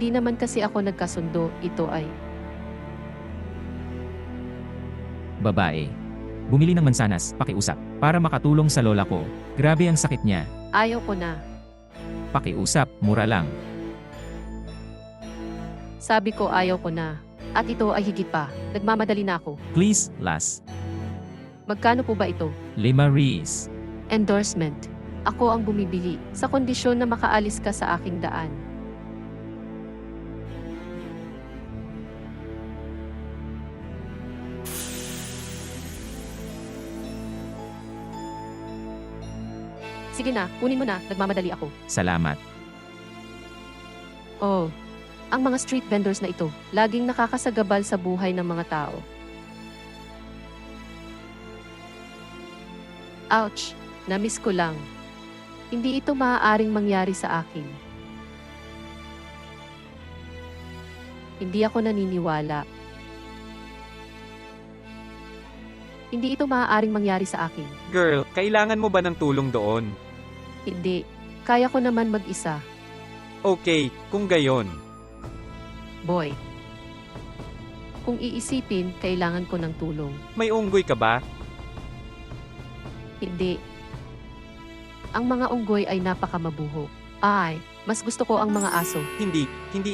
Di naman kasi ako nagkasundo, ito ay... Babae. Bumili ng mansanas, pakiusap, para makatulong sa lola ko. Grabe ang sakit niya. Ayaw ko na. Pakiusap, mura lang. Sabi ko ayaw ko na. At ito ay higit pa. Nagmamadali na ako. Please, last. Magkano po ba ito? 5 Rs. Endorsement. Ako ang bumibili, sa kondisyon na makaalis ka sa aking daan. Sige na, kunin mo na, nagmamadali ako. Salamat. Oh, ang mga street vendors na ito, laging nakakasagabal sa buhay ng mga tao. Ouch, na-miss ko lang. Hindi ito maaaring mangyari sa akin. Hindi ako naniniwala. Hindi ito maaaring mangyari sa akin. Girl, kailangan mo ba ng tulong doon? Hindi. Kaya ko naman mag-isa. Okay, kung gayon. Boy. Kung iisipin, kailangan ko ng tulong. May unggoy ka ba? Hindi. Ang mga unggoy ay napakamabuho. Ay, mas gusto ko ang mga aso. Hindi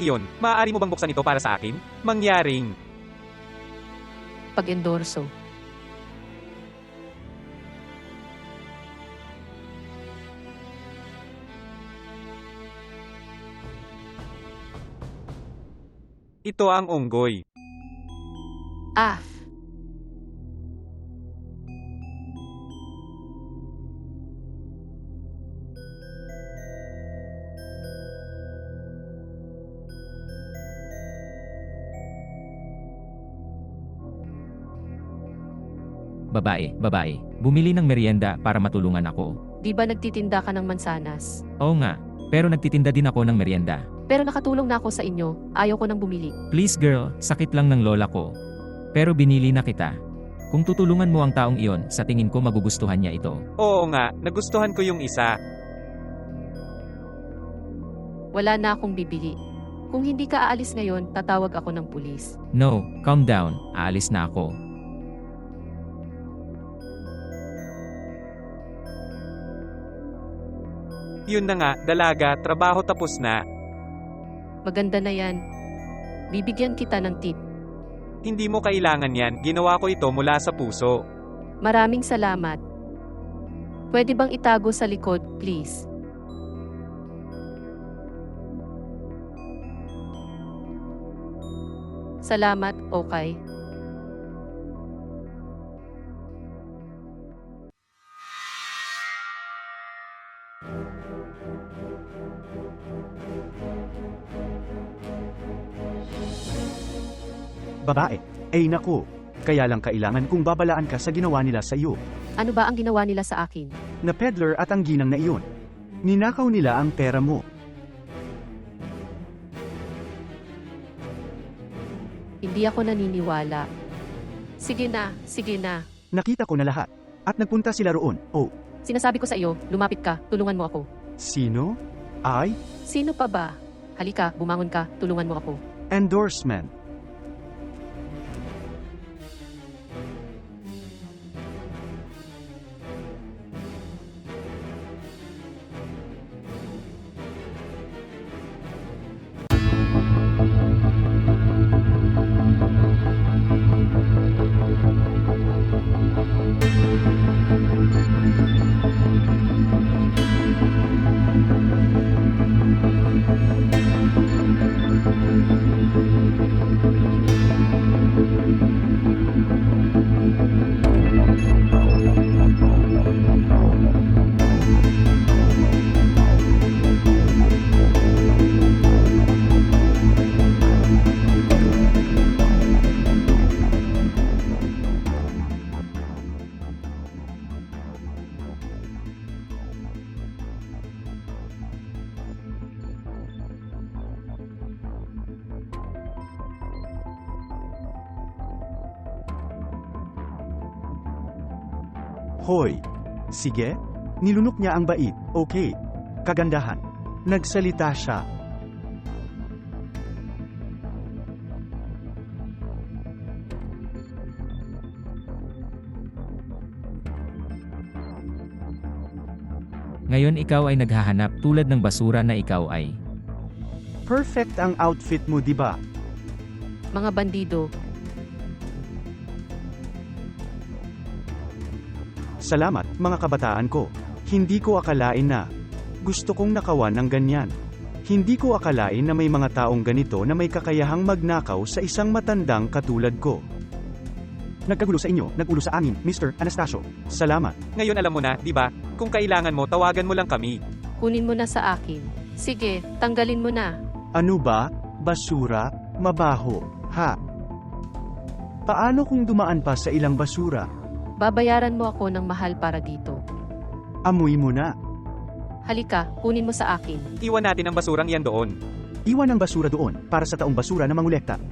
iyon. Maaari mo bang buksan ito para sa akin? Mangyaring. Pag-endorso. Ito ang unggoy. Ah! Babae. Bumili ng merienda para matulungan ako. Di ba nagtitinda ka ng mansanas? Oo nga, pero nagtitinda din ako ng merienda. Pero nakatulong na ako sa inyo, ayaw ko nang bumili. Please girl, sakit lang ng lola ko. Pero binili na kita. Kung tutulungan mo ang taong iyon, sa tingin ko magugustuhan niya ito. Oo nga, nagustuhan ko yung isa. Wala na akong bibili. Kung hindi ka aalis ngayon, tatawag ako ng pulis. No, calm down, aalis na ako. Yun na nga, dalaga, trabaho tapos na. Maganda na yan. Bibigyan kita ng tip. Hindi mo kailangan yan, ginawa ko ito mula sa puso. Maraming salamat. Pwede bang itago sa likod, please? Salamat, okay. Babae. Ay naku. Kaya lang kailangan kong babalaan ka sa ginawa nila sa iyo. Ano ba ang ginawa nila sa akin? Na peddler at ang ginang na iyon. Ninakaw nila ang pera mo. Hindi ako naniniwala. Sige na. Nakita ko na lahat. At nagpunta sila roon. Oh, Sinasabi ko sa iyo, lumapit ka, tulungan mo ako. sino? Ay, Sino pa ba? Halika, bumangon ka, tulungan mo ako. endorsement. Hoy. Sige? Nilunok niya ang bait. Okay. Kagandahan. Nagsalita siya. Ngayon ikaw ay naghahanap tulad ng basura na ikaw ay. Perfect ang outfit mo, di ba? Mga bandido, Salamat, mga kabataan ko. Hindi ko akalain na gusto kong nakawan ng ganyan. Hindi ko akalain na may mga taong ganito na may kakayahang magnakaw sa isang matandang katulad ko. Nagkagulo sa inyo, nagulo sa amin, Mr. Anastasio. Salamat. Ngayon alam mo na, di ba? Kung kailangan mo, tawagan mo lang kami. kunin mo na sa akin. Sige, tanggalin mo na. Ano ba? Basura? Mabaho? Ha? Paano kung dumaan pa sa ilang basura? Babayaran mo ako ng mahal para dito. Amoy mo na. Halika, kunin mo sa akin. Iwan natin ang basurang yan doon. Iwan ang basura doon para sa taong basura na mangulekta.